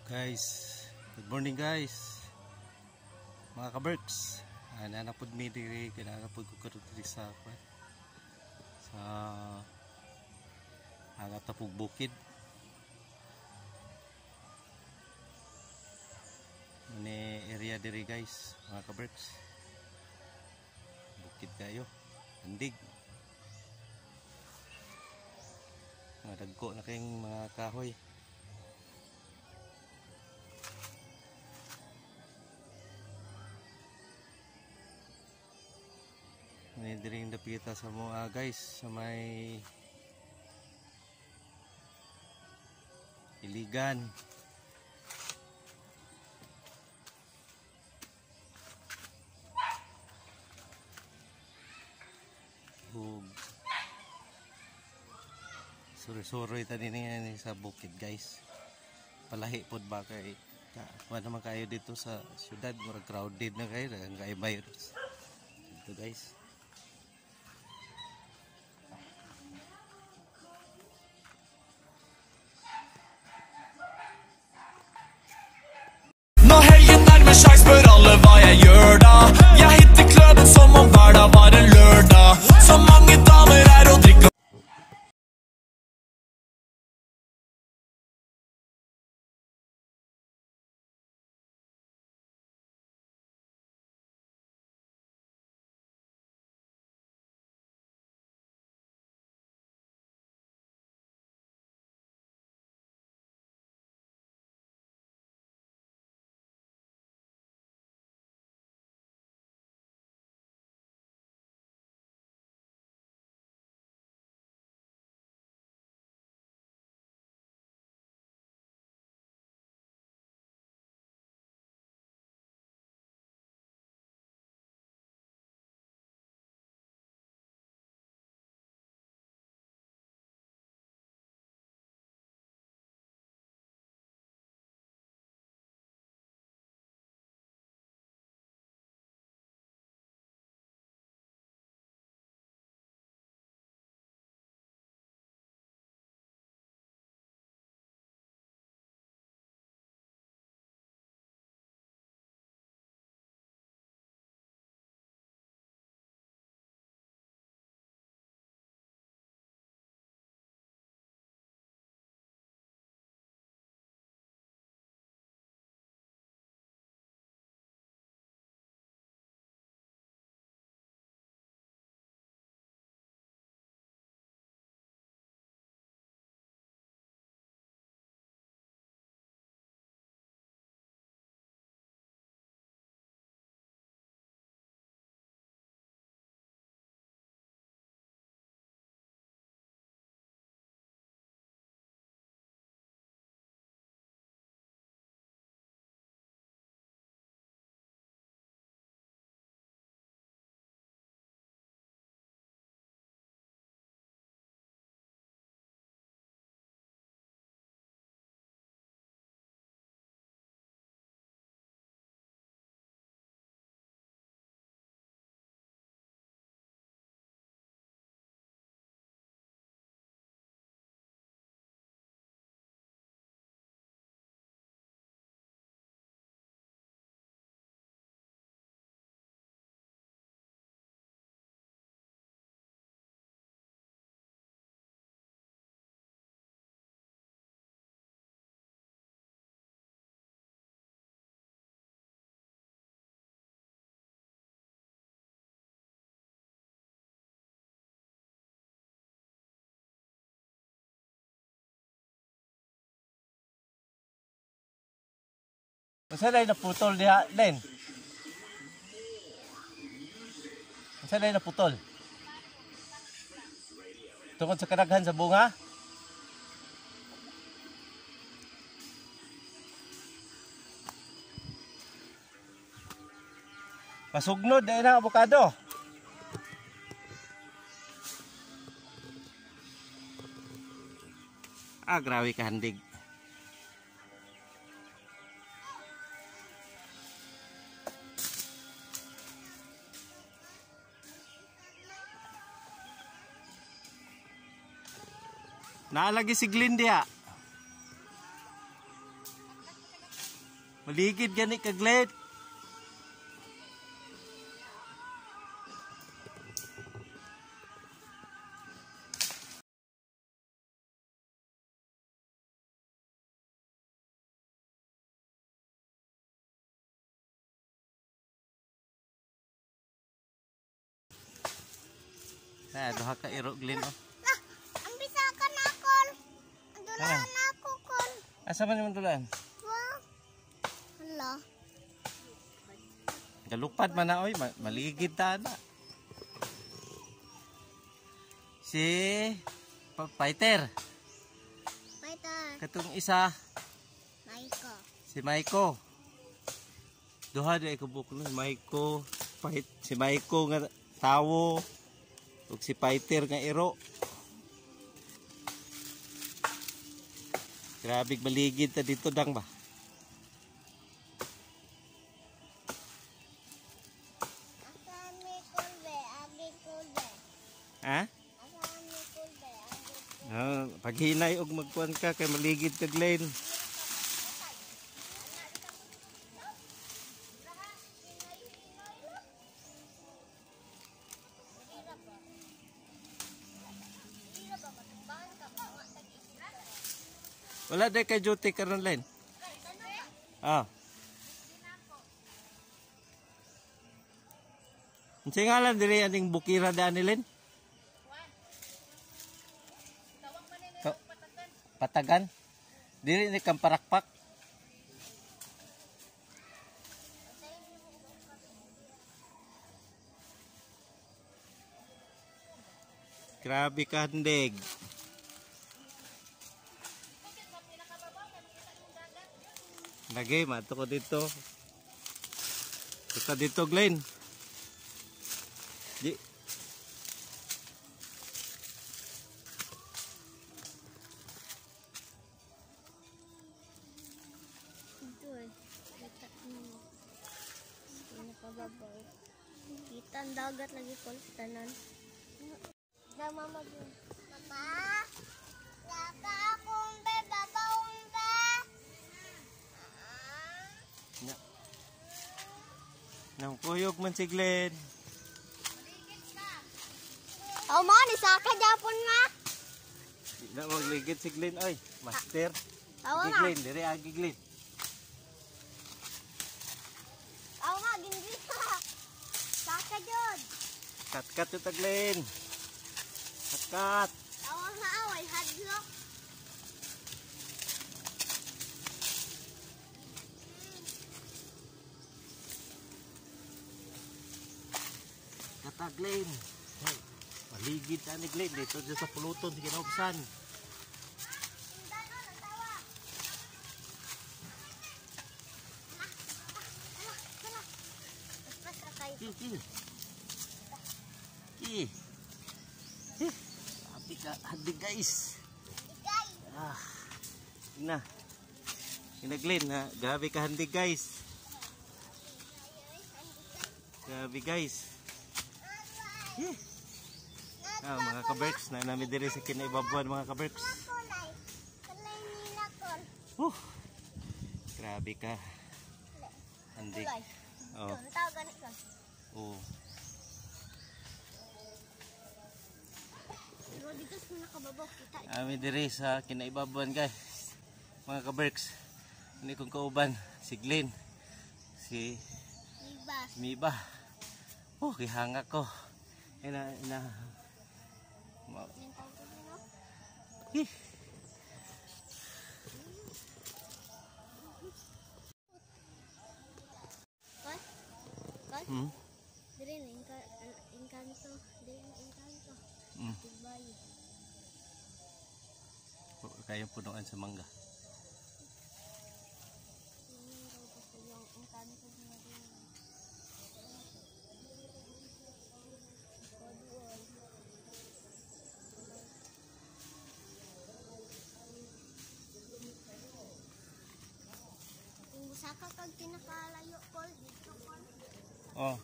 Guys, good morning guys. Mga ka-berks, nanapod mi diri, kinanapod ko karon diri sa hangat tapog bukid. Ini area diri guys, mga ka-berks. Bukid kayo, andig. Mga dagko na kayong mga kahoy. May diring dapita sa mga guys sa may Iligan. Suri-suri tadi ni sa bukid guys. Palahi pod ba kay wala naman kayo dito sa syudad, murag crowded na kayo, kay virus. Ito guys. Sjanse spør alle hva jeg gjør da. Jeg hitter kløben som om hver dag var en lørdag. Så mange damer er å drikke. Masa day naputol diha, Len? Masa day naputol? Tungkol sa kadaghan sa bunga? Pasugnod day na avocado. Grabe ka handig. Naalagi si Glenn diha. Maligid gani ka Glenn. Duha ka iro Glenn oh. Ang bisa ka na kol. Ang dulaan na ako kol. Asa man naman dulaan? Wow. Hala. Galupad man na oy, maligid ta na. Si Fighter. Fighter. Katong isa Maiko. si Maiko. Duha di ko buklo Maiko, si Maiko nga tawo ug si Fighter nga iro. Grabe maligid ta dito dang ba. Asami kulbe, agi kulbe. Ha? Asami kulbe, agi kulbe. Paghinay og magkuan ka kay maligid ka Glenn. Wala day kay duty karon Len. Ah. Unsay ngalan diri aning bukira daan ni Len? Patagan. Diri ni Kamparakpak. Grabe ka handeg. Lagi, mato ko dito. Ito dito, Glenn. Di. Ito eh. Kita mo. Nakababaw. Kita ang dagat lagi kol. Tanan. Na mama ko. Mama. Laka akong be. Babawang be. Nang kuyog man si Glenn. Oh mo, ni Saka Japon nga. Di na magligid si Glenn. Ay, master. Tawa Agi nga. Glenn, diri agi Glenn. Tawa nga, gindi ka. Saka Jod. Kat-kat ito Glenn. Kat-kat. Tawa nga, away. Hadlock. Kata Glenn. Hey, maligid ta ni Glenn. Dito sa puluton, sa kinaubsan. Sabi ka, handi guys. Ah, ina. Ina Glenn, ha? Grabe ka handi guys. Grabe guys. Mga kaberks, na namin diri sa kinaibabuan mga kaberks. Grabe ka. Handi. Oh. Oh. Ami diri sa kinaibabuan guys. Mga kaberks. Ini kong kauban si Glenn. Si Miba. Oh, kihanga ko. Ina. Ih. Hmm. Diri na Encanto. Diri na Encanto. Tibayo. Kayong punuan sa mangga. Yung Encanto na din. Kung saka kag pinakalayo Paul dito Paul. Oh.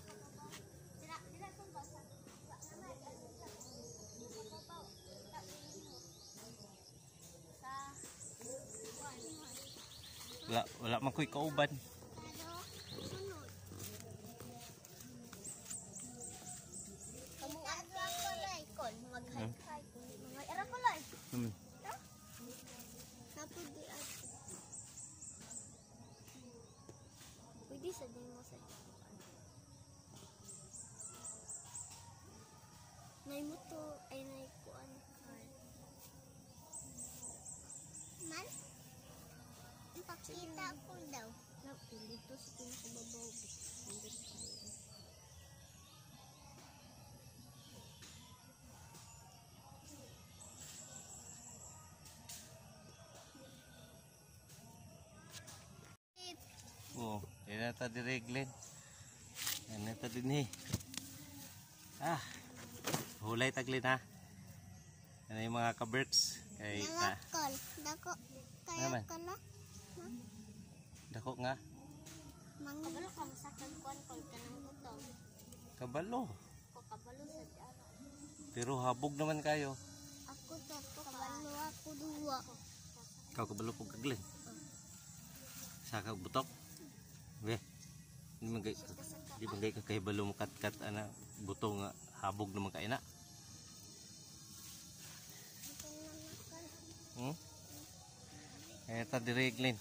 Dira kung basa. Wala man ko'y kauban. Kita ko daw. Dito sa pinakababaw. Nandun tayo. Oh, yan na ta direglen. Yan na ta din eh. Hulay taglin ha. Yan yung mga ka-birds. Kay Nangakol. Dako. Kaya Naman. ka na. dako nga. Kabalo ka sa kagkuan ko ka ng utong. Kabalo. Ko kabalo sa diara. Pero habog naman kayo. Ako to. Kabalo ako duwa. Ikaw kabalo po kaglin. Sa butok. Weh. Di man ka kay balo mo kat-kat ana buto nga habog naman kay na. Eta direglin.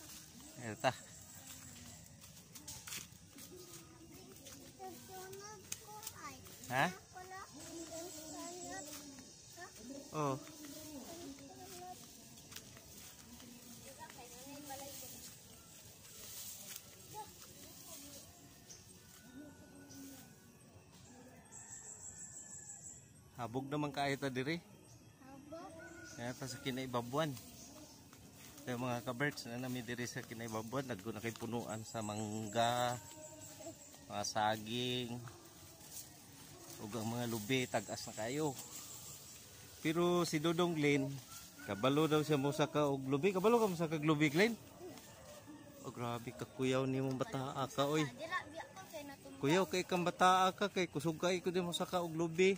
Eta. Ha? Oh. Habog naman kayo ta diri. Kaya ta sa kinaibabuan. Kaya mga ka-birds na namin diri sa kinaibabuan, naguna kay punuan sa mangga, mga saging, ug ang mga lubi, tagas na kayo. Pero si Dodong Glenn, kabalo daw siya mo sa ka og lubi. Kabalo ka mo sa kag lubi, Glenn? Oh, grabe ka kuyaw ni mong bataa ka, oy. Kuyaw kay kang bataa ka, kay kusog kay ko din mo sa ka og lubi.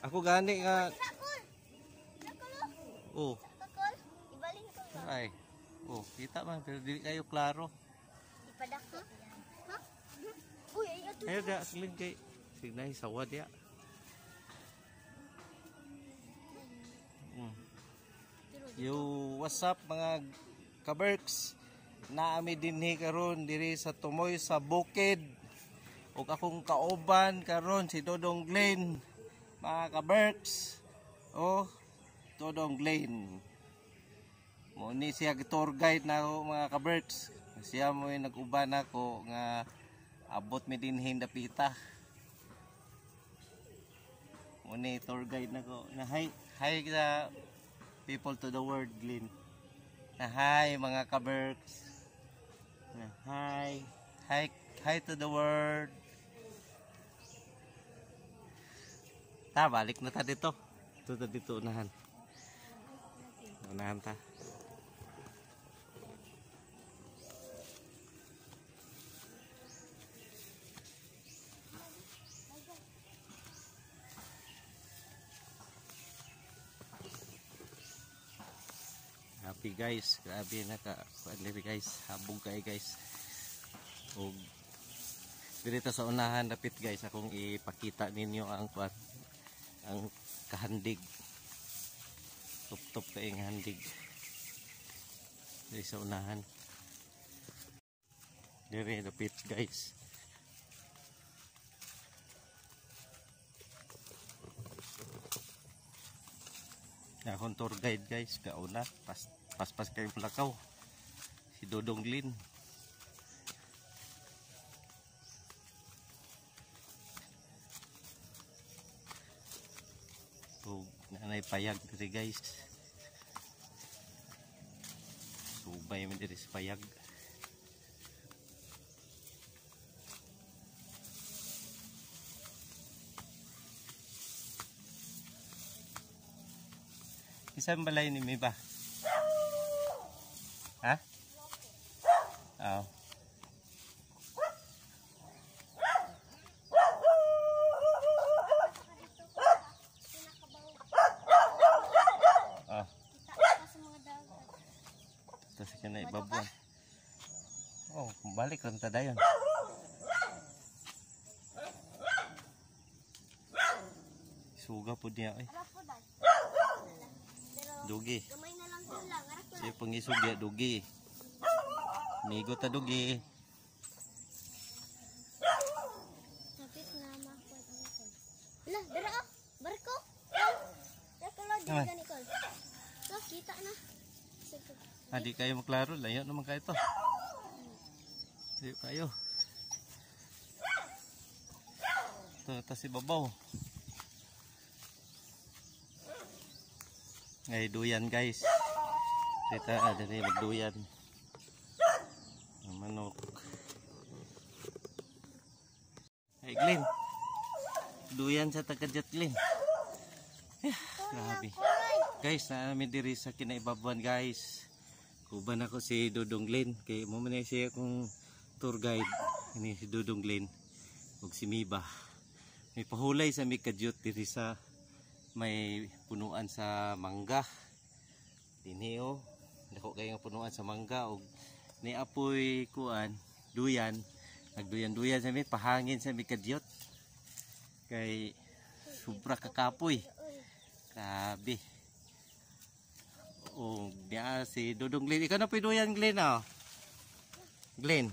Ako gani nga. Oh. Ibalin ko ka. Ay. Oh, kita man pero dili kayo klaro. Ipadak ka? Ha? Uy, ay ato. Ayo da siling kay signay sawa dia. Yo, what's up mga kaberks? Naami dinhi karon diri sa Tumoy sa Bukid. Ug akong kauban karon si Dodong Glenn. Mga kaberks. Oh, Dodong Glenn. Mo ni siya tour guide na ako mga kaberks. Siya mo yung nag-uban ako nga abot mi dinhin dapita. Mo ni tour guide na ko. Na hi sa people to the world, Glenn. Na hi mga kaberks. Na hi to the world. Ta balik na ta dito. Dito unahan. Unahan ta. Happy guys, grabe diri guys, habog kay guys. Og dito sa unahan dapit guys akong ipakita ninyo ang kahandig. Top kay ang handig. Diri sa unahan. Diri dapit guys. Akong tour guide guys, kauna pas kayo Lakaw si Dodong Glenn. So nanay payag diri guys, subay man diri sa payag. Isang balay ni Miba. Ha? Oh. Oh. Tapos ka na ibabuan. Oh, balik lang ta dayon. Suga po niya ay. Dugi. Gamay na lang ko lang. Siya pangisog ya dugi. Migo ta dugi. Kapit na makuha ko. Lah, dara ah. Barko. Ya kalau di Naman. Nicole. So, kita na. Sige. Adi kayo maklaro, layo naman kayo to. Layo kayo. Ito ta si babaw. Ngay duyan guys. Dito dali magduyan. Ang manok. Ay Glenn. Duyan sa Tagadyat Glenn. Grabe. Guys, namin diri sa kinaibabuan guys. Kuban ako si Dudong Glenn. Kaya mo man siya akong tour guide. Ini si Dudong Glenn. Ug si Miba. May pahulay sa Mikadyot diri sa may punuan sa mangga. Dinhi oh. Dako kay nga punuan sa mangga ug ni apoy kuan duyan. Nagduyan-duyan sa mi pahangin sa Mikadyot. Kay sobra kakapoy. Grabe. Oh, diya si Dudong Glenn. Ikaw na piduyan Glenn ah. Glenn.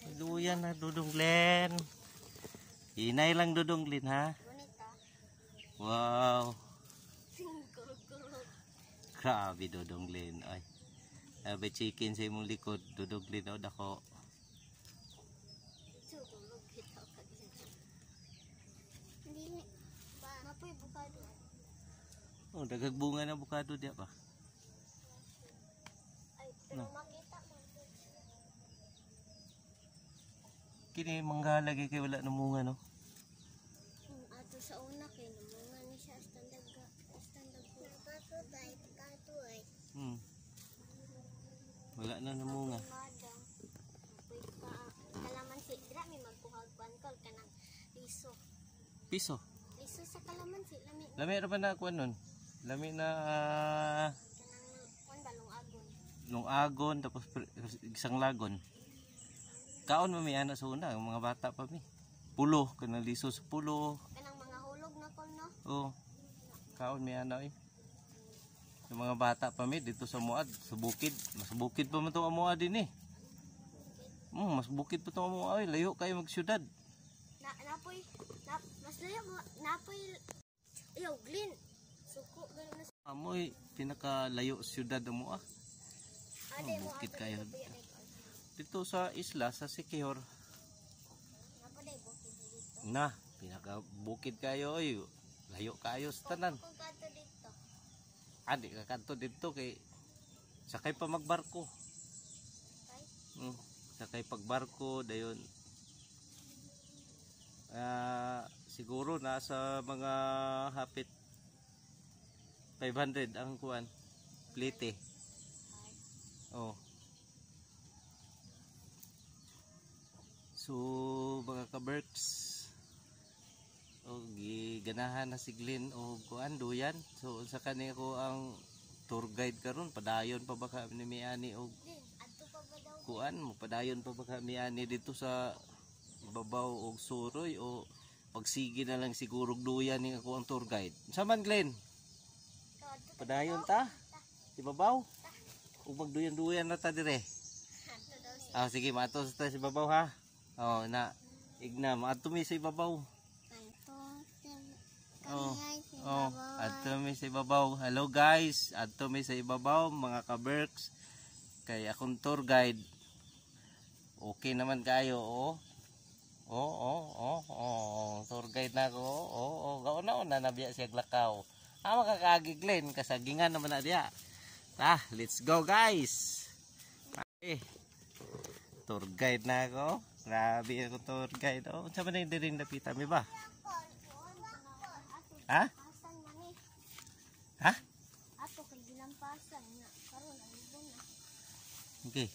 Piduyan na Dudong Glenn. Inay lang Dudong Glenn ha. Wow. Grabe Dudong Glenn. Ay. Abe chicken sa imong likod Dudong Glenn o dako. Oh, dagag bunga na bukado diya pa. No. Kini mangga lagi kay wala nang bunga no. Ato sa una kay namunga ni siya standard ko. Wala na namunga. Kalamansi dira mi magkuhagpan kol kanang liso. Piso. Liso sa kalamansi lami. Lami ra ba na kuan nun? Lami na Kanang kuan balong agon. nung agon tapos isang lagon. Kaon mo may anak sa una, mga bata pa mi. Pulo, kanang liso sa pulo. Kanang mga hulog na kol no. Oh. Kaon may anak eh. Yung mga bata pa mi dito sa Muad, sa bukid. Mas bukid pa man to ang Muad din eh. Mas bukid pa to ang Muad, layo kayo magsyudad. Napoy mas layo napoy. Yo, Glenn. Suko ganun na. Amoy pinakalayo syudad ang Muad. Ade mo Bukid ato kayo. dito, Dito sa isla, sa Siquijor. napaday bukid dito. Na, pinaka bukid kayo oy. Layo kayo sa tanan. Kung kato dito. Adi ka kanto dito kay sakay pa magbarko. Okay? Sakay pagbarko dayon. Siguro nasa mga hapit 500 ang kuan. Plite. Oh. So mga ka-berks, ganahan na si Glenn o kuan duyan. So sa kanya ko ang tour guide karon, padayon pa ba kami ni ani og Glenn, adto pa ba daw? kuan mo, padayon pa ba kami ani dito sa babaw og Suroy o pagsigi na lang siguro duyan ni ako ang tour guide. Sa man Glenn? Padayon ta? Di babaw? Ug magduyan-duyan na ta dire. Adto daw siya. Sige, maatos ta si babaw ha. Oh, na igna maato mi sa ibabaw. Oh. Oh, adto mi sa ibabaw. Hello guys, adto mi sa ibabaw mga ka-berks. Kay akong tour guide. Okay naman kayo, oh. Tour guide na ko. Gauna na nabiya siya glakaw. Makakagi Glenn, kasagingan naman na diya. Let's go guys. Tour guide na ako. Grabe ako tour guide. Oh, saan ba na yung diring napita mi ba? Ha? Pasan man eh. Ha? Ato kay gilampasan nga karon ang ibon na. Okay.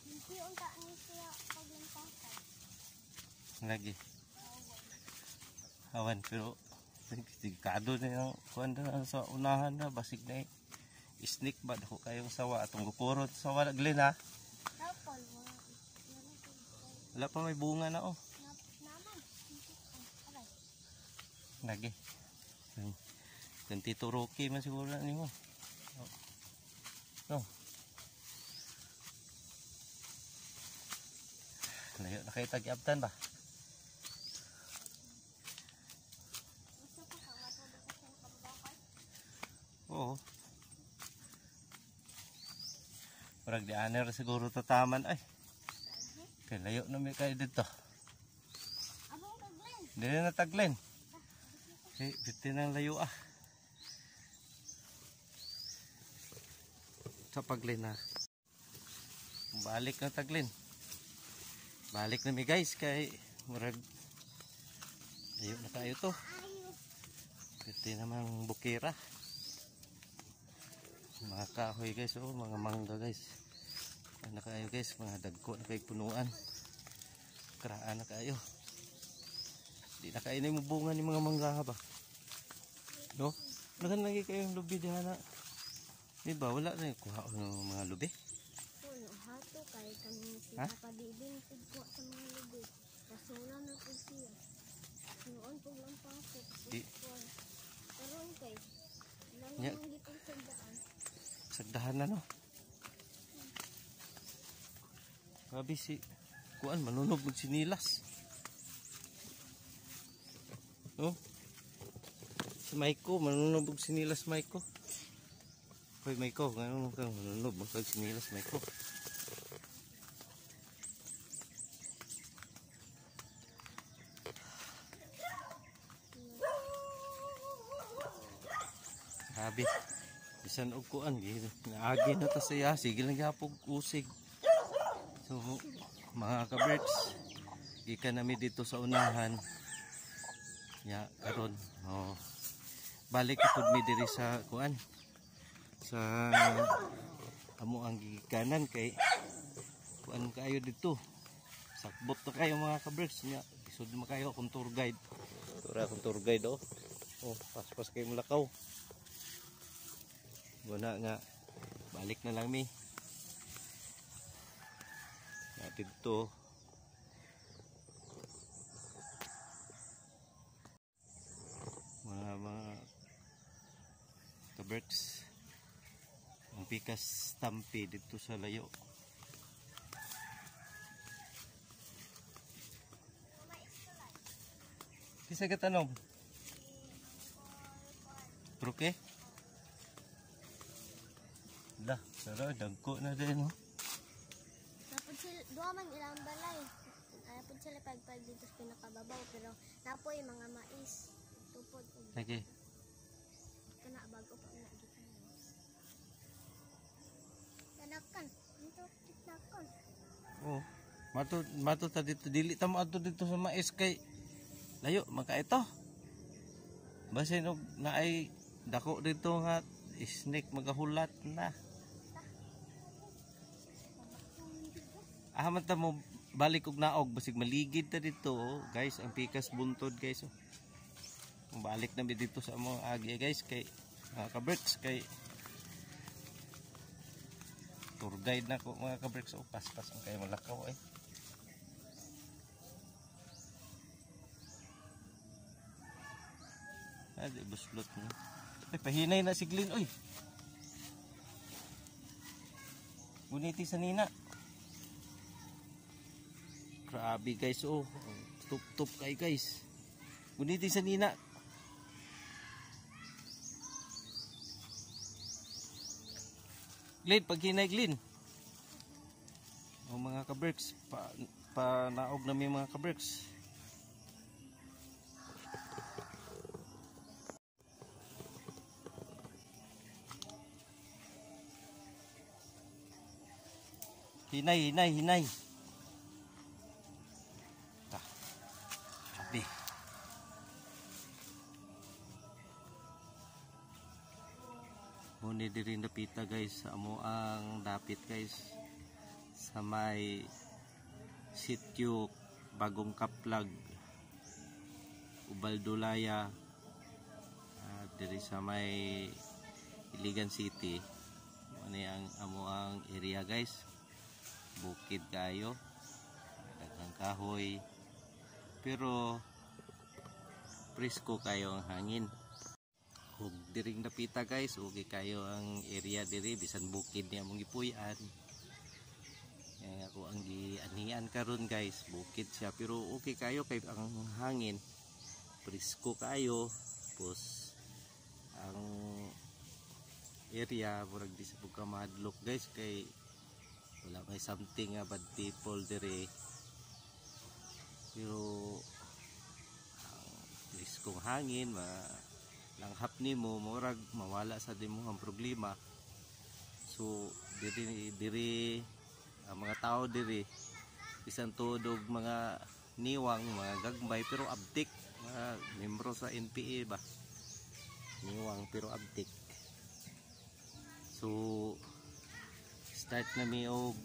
Hindi unta ni siya paglampasan. Lagi. Awan pero sigkado na yung kuwan na sa unahan na basig na snake ba ako kayong sawa atong gukurot sawa na Glenn ha. Tapol Wala pa may bunga na oh. naman. Aray. Lagi. Ganti Rocky man siguro na nimo. No. Layo na kayo tag-abtan ba? Oo. Parang di aner siguro tataman ay. Kay layo na may kayo dito. Abang taglen. Hindi na nataglen. Okay, bitin ang layo ah. Sa paglen na. Balik na taglen. Balik na mi guys kay murag layo na kayo to. Bitin namang bukira. Mga kahoy guys, oh, mga mangga guys. Ano kayo guys, mga dagko na kayo punuan. Karaan na kayo. Di na kayo na yung bunga ni mga mangga ba? No? Nakan lagi kayong lubi diyan na. Di ba? Wala na yung kuha ng mga lubi. Puno, hato kay kami Ha? pinapadibing sigwa sa mga lubi. Kasula na po siya. Noon po lang pa ako. Di. Karoon kay. Lang Ya. yung gitong sandaan. Sagdahan na no. Grabe si kuan manunog ng sinilas. No? Si Maiko manunog ng sinilas Maiko. Hoy Maiko, ngayon kang manunog ng sinilas Maiko. Grabe. Bisan og kuan naagi na ta saya sige lang gyapon usig. So mga ka-birds, gikan nami dito sa unahan. Ya karon balik pud mi diri sa kuan. Sa amo ang gikanan kay kuan kayo dito. Sakbot na kayo mga ka-birds nya. Isod mo kayo akong tour guide. Tura akong tour guide oh. Oh, paspas kayo mulakaw. Wala nga balik na lang mi dito mga ka-birds ang pikas tampi dito sa layo. Kisa ka tanong truke dah, sarap, dagko na din, no? Napod sila, doon man ilang balay. Napod sila pagpag dito sa pinakababaw, pero napoy mga mais. Tupod. Lagi. Kana bago pa na dito. Tanakan. Dito, tanakan. Oh, mato ta dito, dili ta mo adto dito sa mais kay layo, maka ito. Basin og naay dako dito nga snake magahulat na. Ahaman ta mo balik og naog basig maligid ta dito oh. Guys ang pikas buntod guys oh. Balik na mi dito sa among agi guys kay mga ka-birds kay tour guide na ko mga ka-birds oh. Paspas ang kayo malakaw eh. Adi buslot mo. Ay pahinay na si Glenn oy. Guniti sa nina. Grabe guys oh. Tup-tup kay guys. Guniti sa nina. Glenn, pag hinay Glenn. O mga ka-birds, naog na may mga ka-birds. Hinay. Grabe. Muni diri napita guys sa amo ang dapit guys sa may sitio Bagong Kaplag Ubaldulaya diri sa may Iligan City. Muni ang amo ang area guys. Bukid kayo. Daghang kahoy. Pero presko kayo ang hangin. Ug diring napita guys, okay kayo ang area diri bisan bukid niya mong gipuy-an. Kaya ako ang gianian karon guys, bukid siya pero okay kayo kay ang hangin presko kayo. Tapos ang area murag di sa pagka madlok guys kay wala may something nga bad people dire. Pero kung hangin langhap nimo murag mawala sa dimuhang problema. So diri ang mga tao diri bisan tudog mga niwang, mga gagmay pero abtik, mga membro sa NPA ba, niwang pero abtik. So start na mi og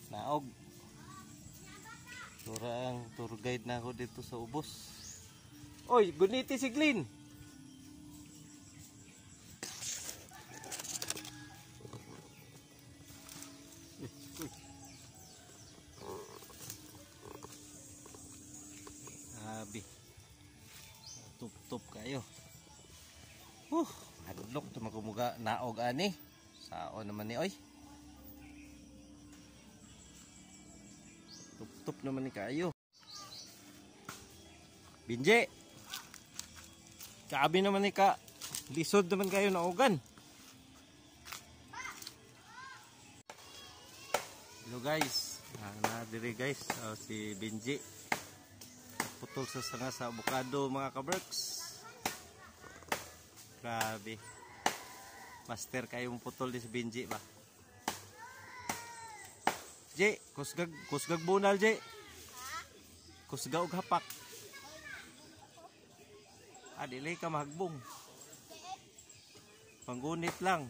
naog turang tour guide na ako dito sa ubos. Oy, guniti si Glyn. Abi. Tup-tup kayo. Hadlok to makumuga naog ani. Sao naman ni oy. Tup-tup naman ni kayo. Binje. Kaabi naman ni ka. Lisod naman kayo naogan. Hello guys. Nadiri guys. Si Benji. Putol sa sanga sa avocado mga kaberks. Grabe. Master kayo mong putol di si Benji ba. Je, kusgag bunal je. Kusga og hapak. Adilay ka mahagbong. Panggunit lang.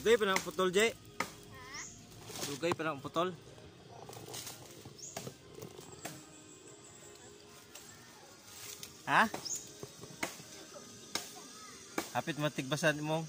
Dugay pa ng putol, Jay. Dugay pa ng putol. Ha? Hapit matigbasan mo.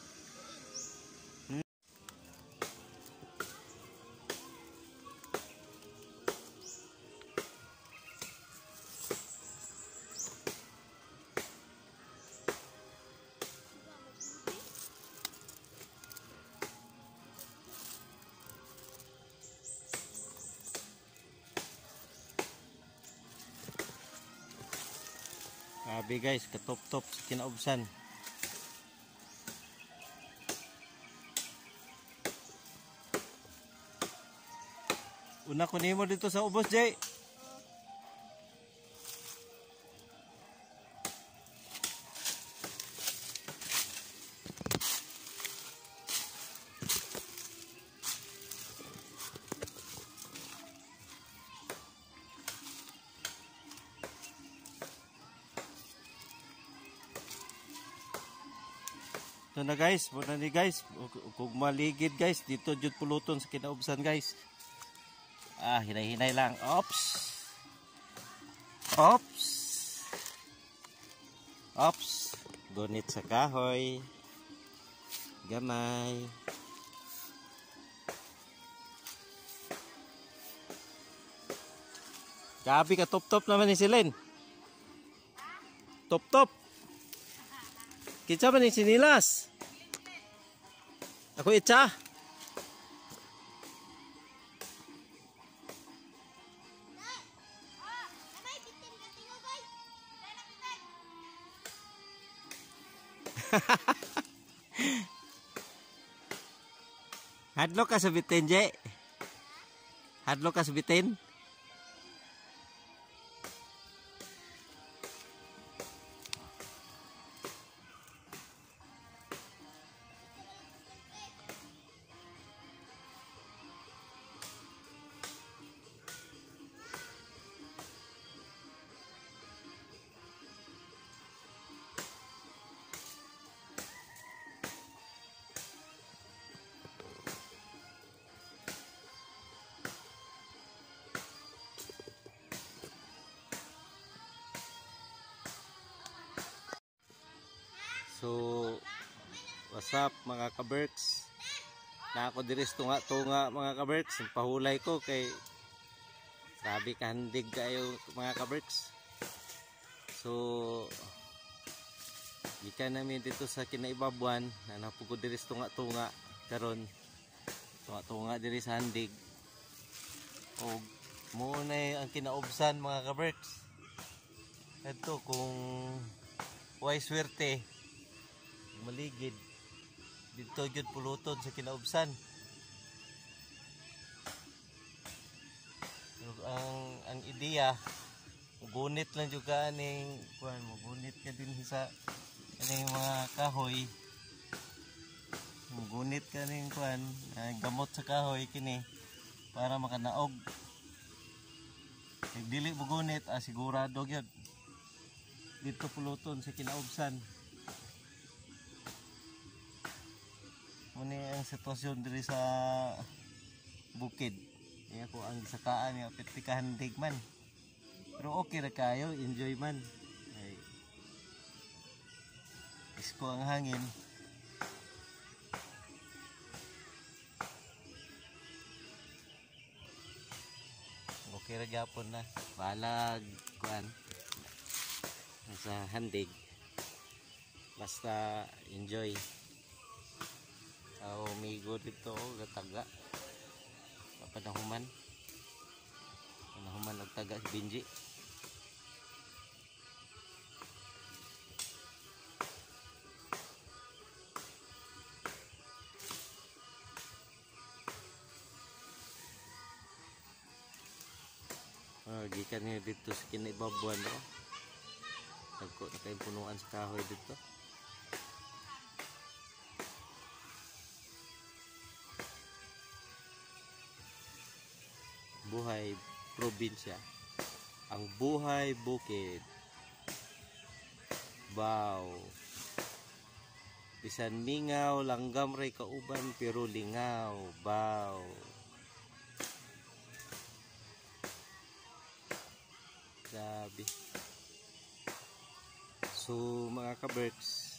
Grabe guys, katop-top sa kinaubsan. Una ko nimo dito sa ubos, Jay. Ito na guys, muna ni guys, kung maligid guys, dito jud puluton sa kinaubsan guys. Hinay-hinay lang. Ops. Ops. Ops. Gunit sa kahoy. Gamay. Gabi ka top-top naman ni Silin. top. Kitsa ba ni sinilas? Ako itsa. Hadlo ka sa bitin, Je. Hadlo ka sa bitin. So, what's up mga kaberks? Na ako diris tunga-tunga mga kaberks. Pahulay ko kay grabe kahandig kayo mga kaberks. So, gikan namin dito sa Kinaibabuan na napugod diris tunga-tunga karon. Tunga-tunga diri sa handig. O muna ang kinaubsan mga kaberks. Ito kung way swerte maligid dito jud puluton sa kinaubsan. Ang ideya mugunit lang jud ka ning kuan, mugunit ka din sa kaning mga kahoy, mugunit ka ning kuan, gamot sa kahoy kini para makanaog. Kay dili mugunit sigurado gyud dito puluton sa kinaubsan. Muna ang sitwasyon diri sa bukid. Kaya ko ang gisakaan nga pitikahandig man. Pero okay ra kayo, enjoy man. Ay, isko ang hangin. Okay ra gyapon na. Balag kuan sa handig. Basta enjoy. Umigo dito gataga panahuman og taga si Benji. Gikan niya dito sa Kinaibabuan nagko na kayong punuan sa kahoy dito. Buhay probinsya, ang buhay bukid. Baw bisan mingaw langgam ray kauban pero lingaw. Baw grabe. So mga kaberks,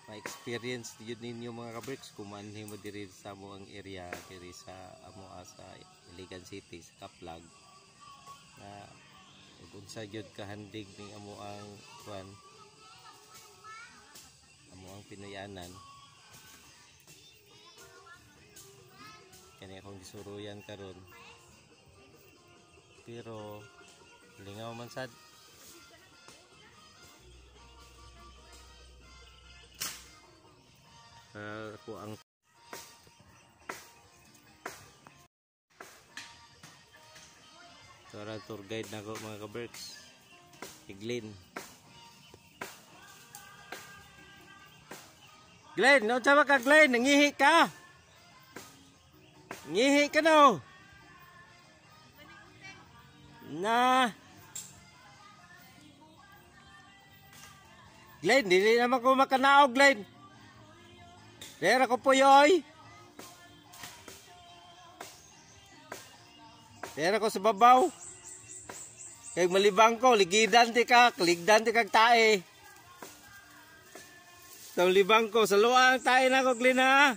ma-experience yun ninyo mga kaberks kung manhin mo diri sa mo ang area diri sa amoa sa Iligan City sa Kaplag na unsa jud kahandig ning amo ang kuan, amo ang Pinayanan. Kani akong gisuruyan karon pero lingaw man sad. Ako ang tour guide na ko mga kaberks, si Glenn. Glenn, no sabi ka Glenn, nangihi ka. Nangihi ka no. Na Glenn, hindi naman ko makanaog Glenn. Dera ko po yoy. Dera ko sa babaw. Kay malibang ko, ligidan ti kak, ligdan ti kag tae. Tong libang ko, sa luang tae na ko, Glenn ha.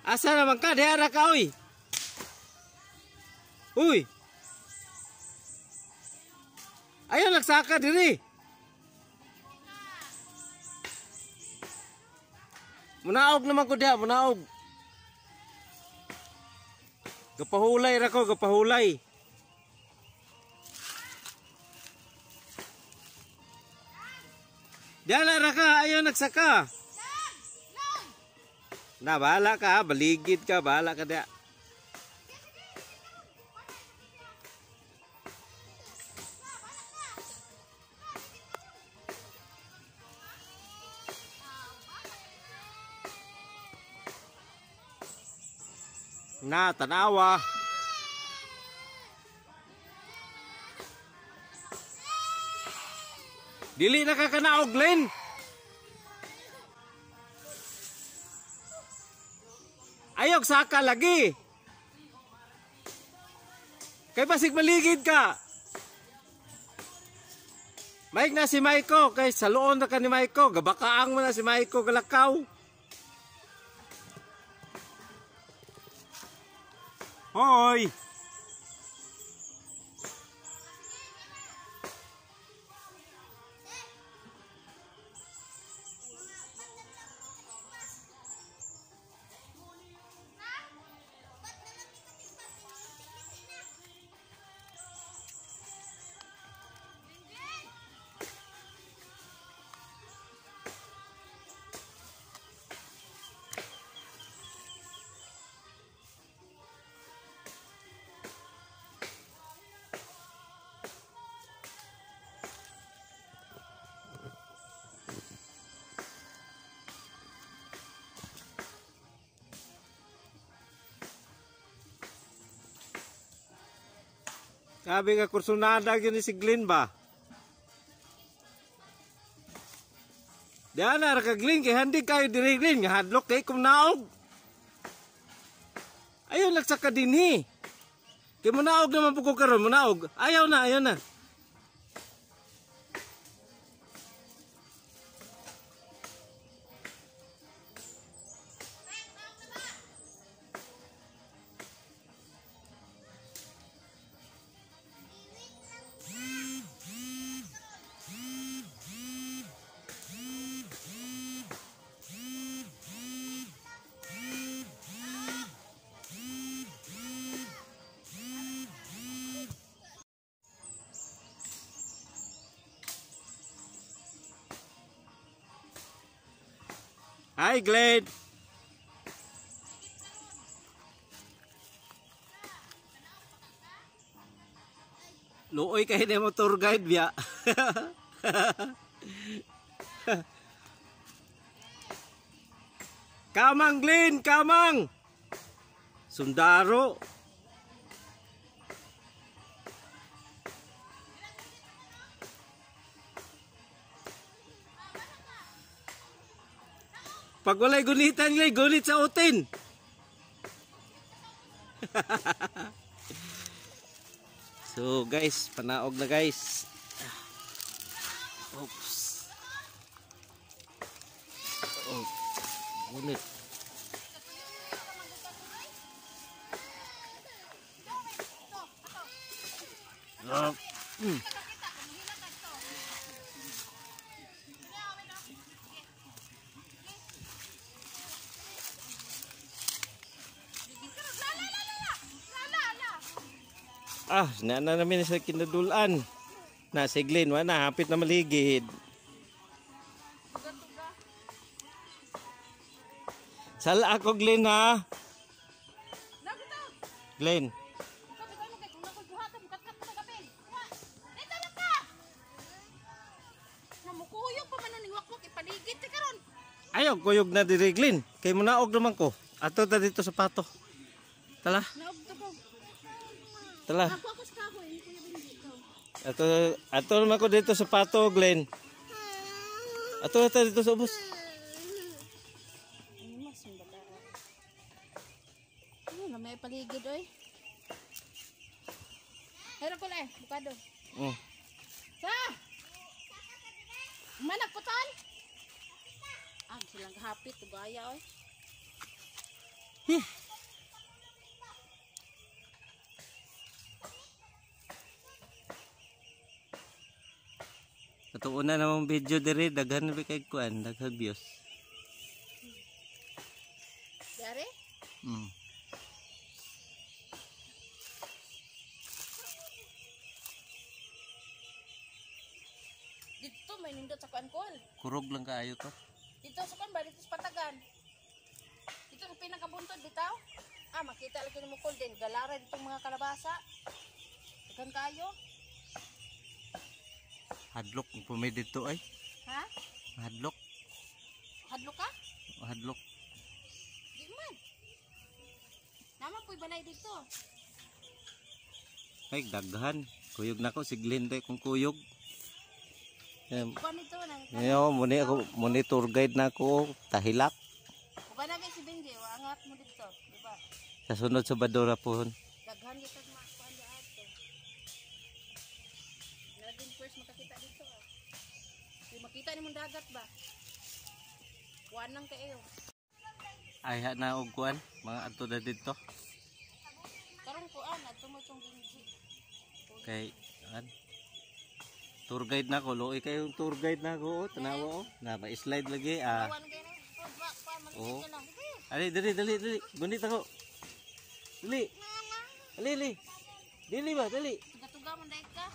Asa naman ka, dera ka uy. Uy. Ayaw nagsaka diri. Munaog naman ko diha, munaog. Gapahulay ra ko, gapahulay. Diyan na ka, ayaw nagsaka. Na, bahala ka, baligid ka, bahala ka diya. Na, tanawa. Dili na kakanaog, Glenn. Ayog saka lagi. Kay basig maligid ka. Maig na si Maiko. Kay saluon na ka ni Maiko. Gabakaang mo na si Maiko galakaw. Hoy! Sabi nga kursunada yun si Glenn ba? Diyan na ka Glenn, kay handi kayo diri Glenn, nga hadlok kay kung naog. Ayaw nagsaka din hi. Kay munaog naman po ko karon, munaog. Ayaw na, ayaw na. Hi, Glenn. Luoy kayo na mo tour guide biya. Kamang, Glenn, kamang. Sundaro. Pag walay gunitan ngay, gunit sa utin. So guys, panaog na guys. Oops. Oh, gunit. Na namin sa kinadulan. Na si Glenn, wala, hapit na maligid. Sala ako Glenn ha. Glenn. Ayaw, kuyog na diri Glenn. Kay munaog naman ko. Ato ta dito sa pato. Tala. Tala. Ato naman ko dito sa pato, Glenn. Ato dito sa ubos. Ano may paligid oy. Hero ko le, bukado. Sa. Manak putol. Silang hapit tugaya oy. Tuon na namang video diri, daghan na kay kuan, daghan views. Dari? Dito may nindot sa kuan-kuan. Kurog lang kaayo to. Dito sa kuan ba? Dito sa Patagan. Dito ang pinakabuntod bitaw. Makita lagi ni Mukol din. Galara ditong mga kalabasa. Dagan kayo. Hadlok kung pumay dito ay. Ha? Hadlok. Hadlok ka? Hadlok. Di man. Naman po'y balay dito. Ay, daghan. Kuyog na ko, siglin day kung kuyog. Kuan ito na. Ngayon, muni tour guide na ako, tahilak. Kuan na si Benji. Angat mo dito. Diba? Sa sunod sa Badora po. Daghan dito mga kuan di ato. Naging first makakita dito. Di makita ni mong dagat ba? Kuan nang kayo. Ay, na og kuan, mga ato na dito. Karong kuan ato mo itong Benji. Kay, tour guide na ko, loy kayong tour guide na ko, tanawa oh. Na ba slide lagi Kuan kayo na. Kuan Oo. man lang. Ali, dali. Gunit ako. Dali. Dili ba, dali. Tuga-tuga man dahil ka.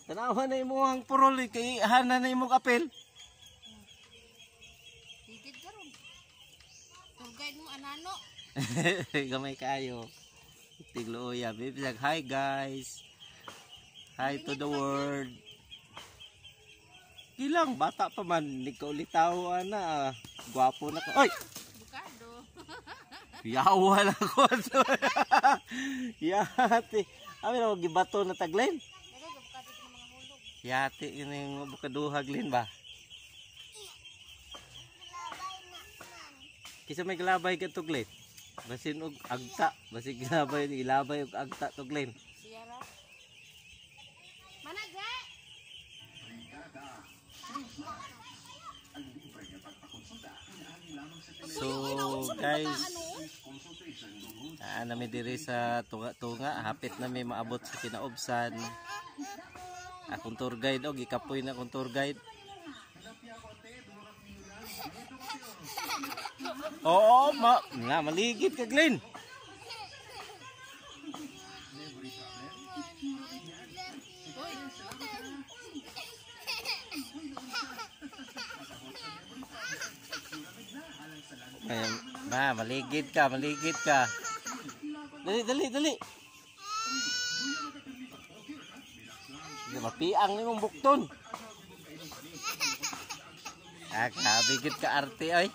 Tanawa na imong purol kay hana na imong apel. Higit karon. Tugay mo anano. Gamay kayo. Tigluya, baby. Hi guys. Hi to the world. Ilang bata pa man, hindi ka ulitaw na. Gwapo na ka. Oy! Bukado. Yawa na ko. Yati. Amin na gibato na taglen. Pero bukado ng mga hulog. Yati yun yung bukaduhag lin ba? Kisa may galabay ka tuglen. Basin og agta. Basin galabay, ilabay og agta tuglen. Siyara. Managay! So guys, nami diri sa tunga-tunga, hapit na may maabot sa kinaubsan. Akong tour guide og ikapoy na akong tour guide. Oo, maligid ka Glenn. Ayun, maligid ka. Dali. Mapiang ni mong bukton. Kabigit ka arte ay.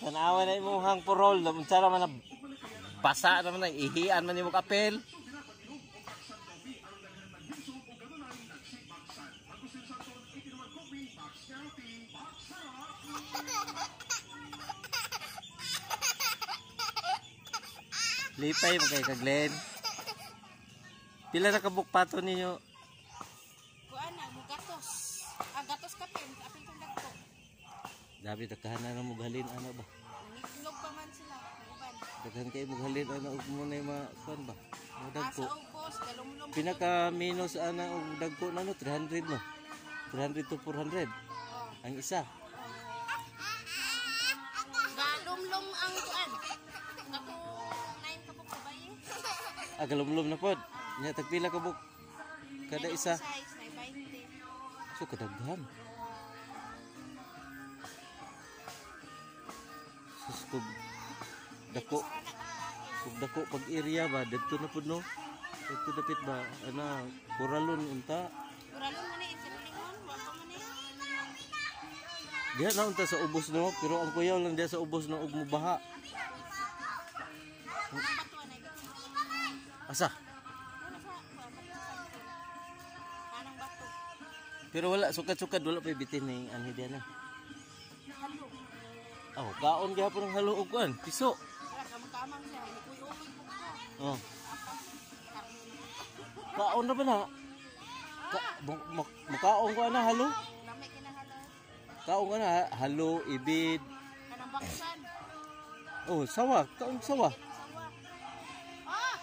Tanawa na imong hang purol, unsara man na basa naman na ihian man imong apel. Lipay mo kay Kaglen. Pila na kabuk pato ninyo? Kuan na mo gatos. Gatos kapin, apil kang dagko. Dabi daghan na mo galin ano ba? Nilog pa man sila, uban. Daghan kay mo galin ano ug mo na mga kuan ba? Mo dagko. Sa ubos, galumlom. Pinaka minus ana og dagko na no 300 no. 300 to 400. Ang isa. Galumlom ang kuan. Ako 9 kabuk ka ba eh? Galumlum na pod. Nya tagpila ka buk kada isa. Size na 20. So kadaghan. Sus kog dako. Kog dako pag area ba didto na pud no. Didto dapit ba ana Coralon unta. Kuralon man eh, sinulingon, wako man eh. Diha na unta sa ubos no, pero ang kuyaw lang diha sa ubos no ug mubaha. Ang batuan ay bito. Asa? Ano sa kanang bato. Pero wala sukad-sukad wala pa bitin ni anhi diha na. Halo. Oh, kaon gyapon ang halo ug kuan, piso. Wala ka magkamang siya, uy-uy po ko. Oh. Kaon na ba na? Makaon ko na halo? Lamay kinahalo. Kaon ka na halo, ibid. Kanang baksan. Oh, sawa, kaon sawa. Sawa. Ah!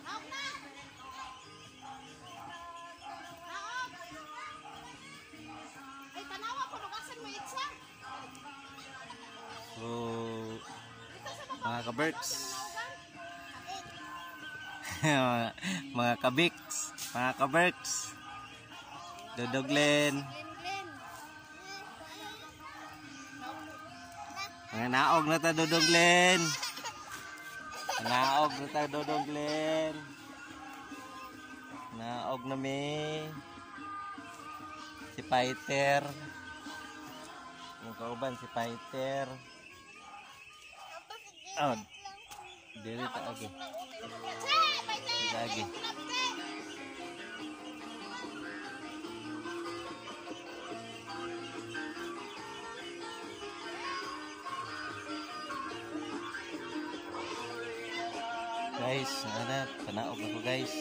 Hawak na! mga kaberks. Mga kabiks, mga kaberks. Dodoglen. Mga naog na ta Dodoglen. Naog na ta Dodoglen. Naog na mi. Si Fighter. Yung kauban si Fighter. Oh. Dili ta agi. Lagi. Guys, ana panaog ako guys.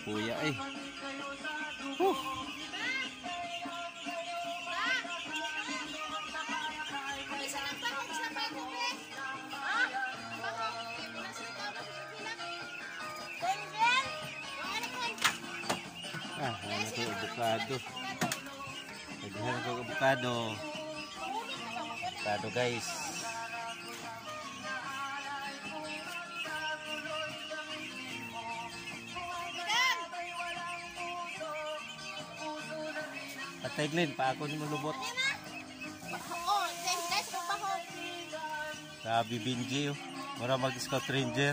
Kuya eh. Ano ko avocado. Naghahan ko avocado. Avocado guys. Patay Glenn, pa ako ni malubot. Sabi Binji, mura mag-scout ranger.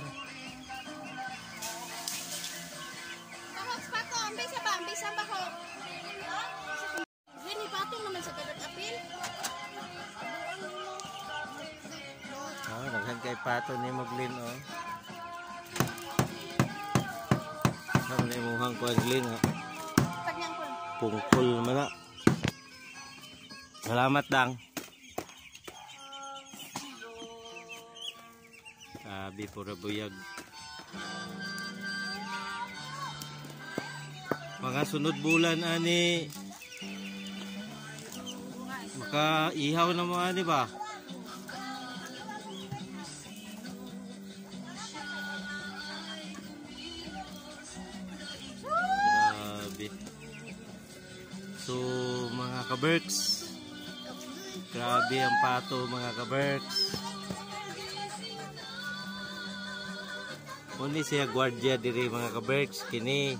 Naghan kay pato ni Maglin oh. Ano ni muhang ko Glin ha. Pungkol man na. Salamat dang. Sabi pura buyag. Mga sunod bulan ani maka ihaw na mo ani ba? So mga kaberks, grabe ang pato mga kaberks. Uni siya gwardiya diri mga kaberks kini.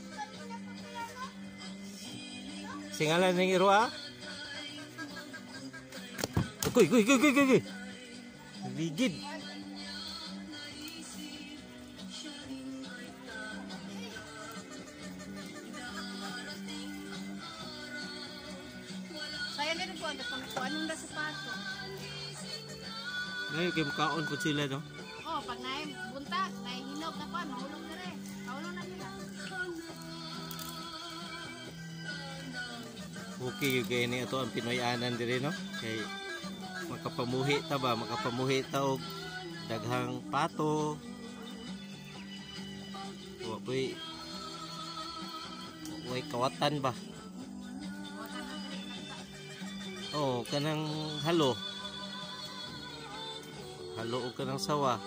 Singalan ng iro ah. Kuy. Ligid. Anong nasa pato? Ngayon kayo makaon po sila no? Oh, pag buntag, hinog na pa, mahulog na rin. Mahulog na nila. Okay, yung kaya niya ito ang Pinoyanan din no? Kay makapamuhi ta ba? Makapamuhi ta og daghang pato. Wapoy kawatan ba? Oh, kanang halo. Halo o kanang sawa.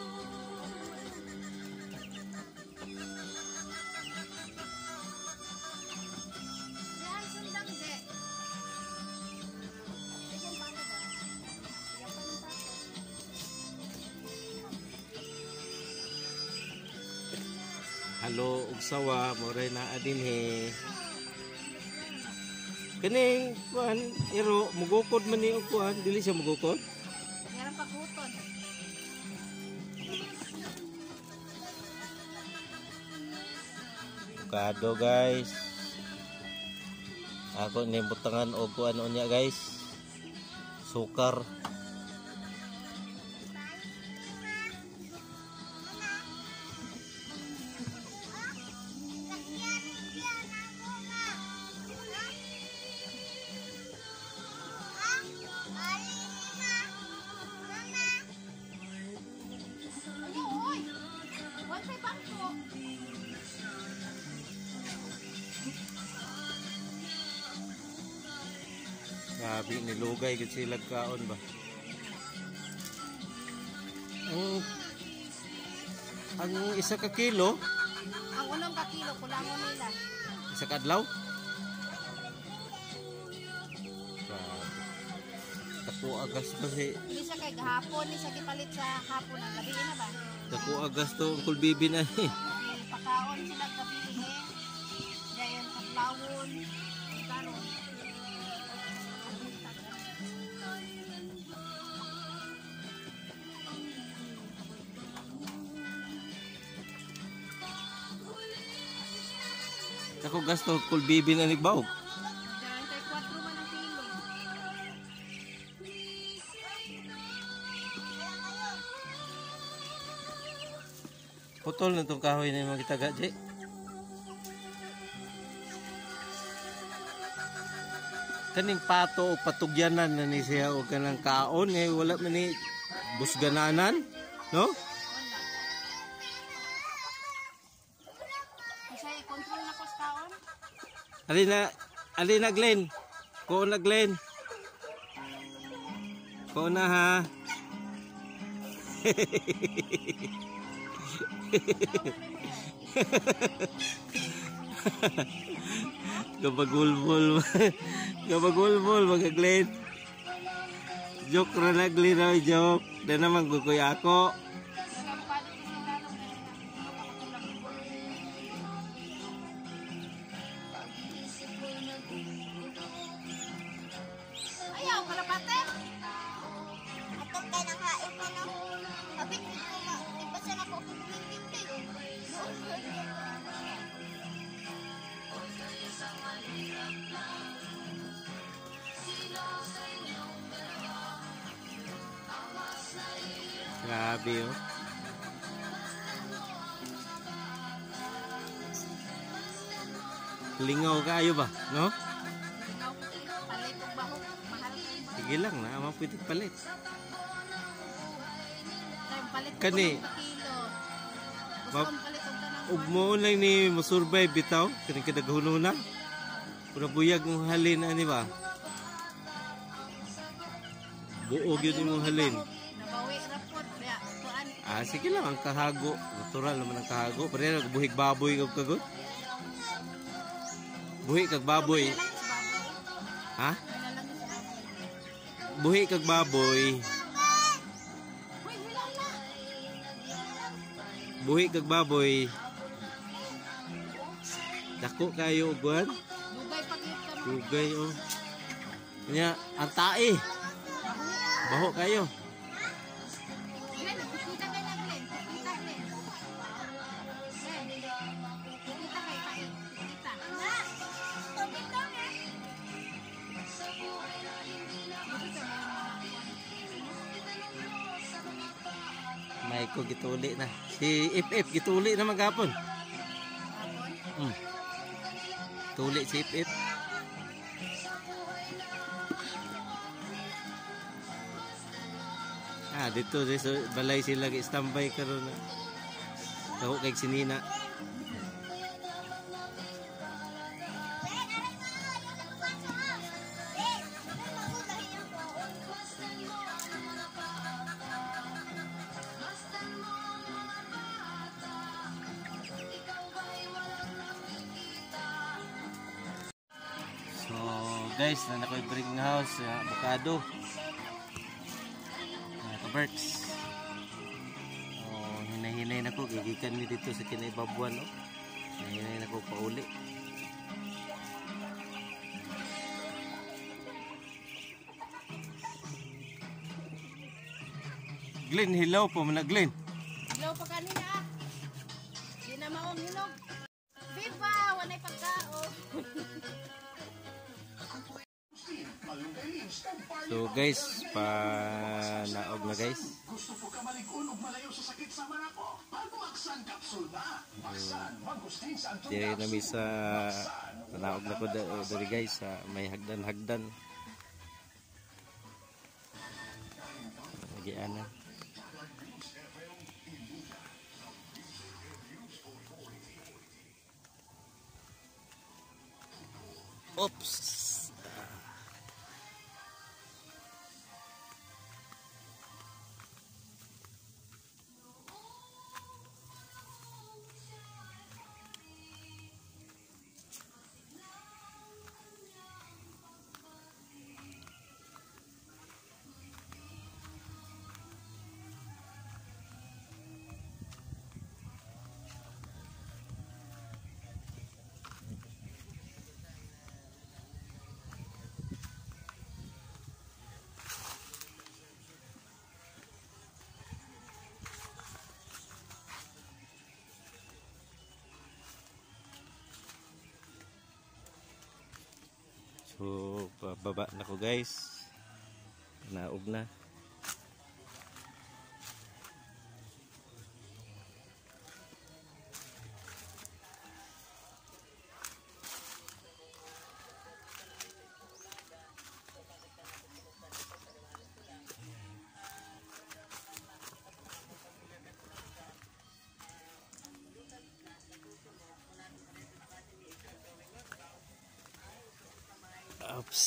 Halo og sawa mo ray na adin he. Kaning kuan iro mugukod man ni og kuan dili siya mugukod. Meron pa kuton. Avocado guys. Ako ni butangan og kuan unya guys. Sukar. Grabe nilugay gud sila kaon ba. Ang isa ka kilo kilo, kulangon nila. Isa ka adlaw? Dako agas to si Isa kay gahapon, isa gipalit sa hapon. Gabi na ba? dako agas to Uncle Bibi na eh. Pakaon sila gabi eh. Dayon paglawon. Karon. Dako gas to Uncle Bibi na nigbaw. Dayon kay 4 man ang kilo. Putol na itong kahoy na yung mga kitaga, Jay. Kaning pato o patugyanan na ni siya o kanang kaon eh wala man ni busgananan, no? Isa i-control na ko sa taon. Alina Glenn. Ko na Glenn. Ko na ha. Gabagulbol. Gabagulbol mga Glenn. Joke ra na Glenn raw joke. Da naman gugoy ako. Ayaw, kalapate. Atong kay nang hain mo no. Kapit ko ma. Ipasa na ko kung pipintay. Grabe oh. Lingaw kayo ba, no? Palit og bahok, mahal kay. Sige lang na, ama pwede palit. Kay palit ko Kani. ng kilo. Gusto Ma- kong palit og tanang Ug mo lang ni mo-survive bitaw, kani kadaghunon. Pura buyag mong halin ani ba? Buog yun imong halin. nabawi rapot. Kaya, tuan. Sige lang ang kahago, natural naman ang kahago. Pero buhig baboy kag kagot. Buhi kag baboy. Ha? Buhi kag baboy. Buhi kag baboy. Dako kayo ugwan. Dugay pa gyud ka mo. Dugay oh. Kanya ang tae. Baho kayo. Glenn, kita kay na Glenn. Kita Glenn. Glenn. Kita kay pa. Kita. Tubig lang eh. May ko gituli na. Si If gituli na maghapon. Tuli si If. Dito sa balay sila gi-standby karon na. Tawo kay sinina. So guys, na nakoy brick house, avocado. Kaberts. Oh, hinay-hinay na ko gigikan mi dito sa kinaibabuan oh. Hinay na ko pauli. Glenn, hilaw po man na Glenn. Ilaw pa kanina ah. Di na maong hinog. Viva! Wanay pagkao. So guys, naog na guys. Diri na mi sa naog na ko diri guys sa may hagdan-hagdan. Lagi ana. Oops. So, pababa na ko guys. Naog na. Oops.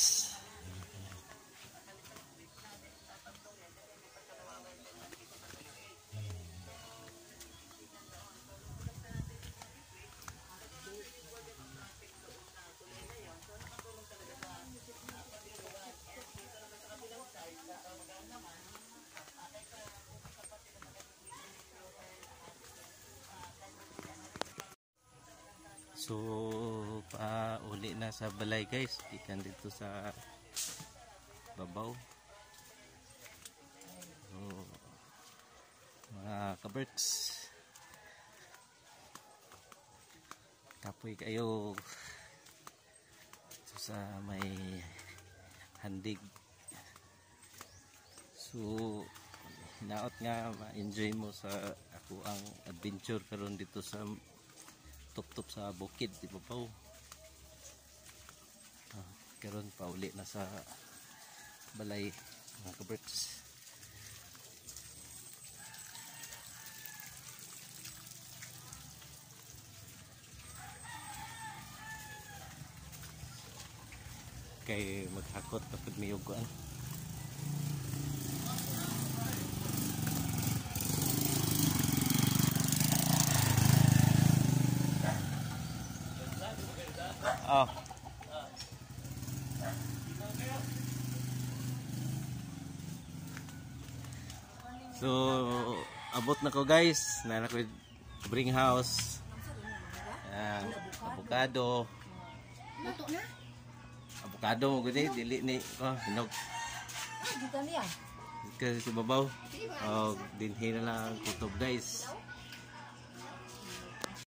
So, uli na sa balay guys. Ikan dito sa babaw. So, mga kaberks. Kapoy kayo dito sa may handig. So, hinaot nga ma-enjoy mo sa ako ang adventure karon dito sa tup-tup sa bukid di ba po? Karon pa uli na sa balay mga kaberks. Kay maghakot kapag may uguan. Oh. So, abot na ko guys. Na ko bring house. Avocado. Luto na? Avocado mo gudi dili ni hinog. Dito niya. Kasi sa babaw. Oh, dinhi na lang kutob guys.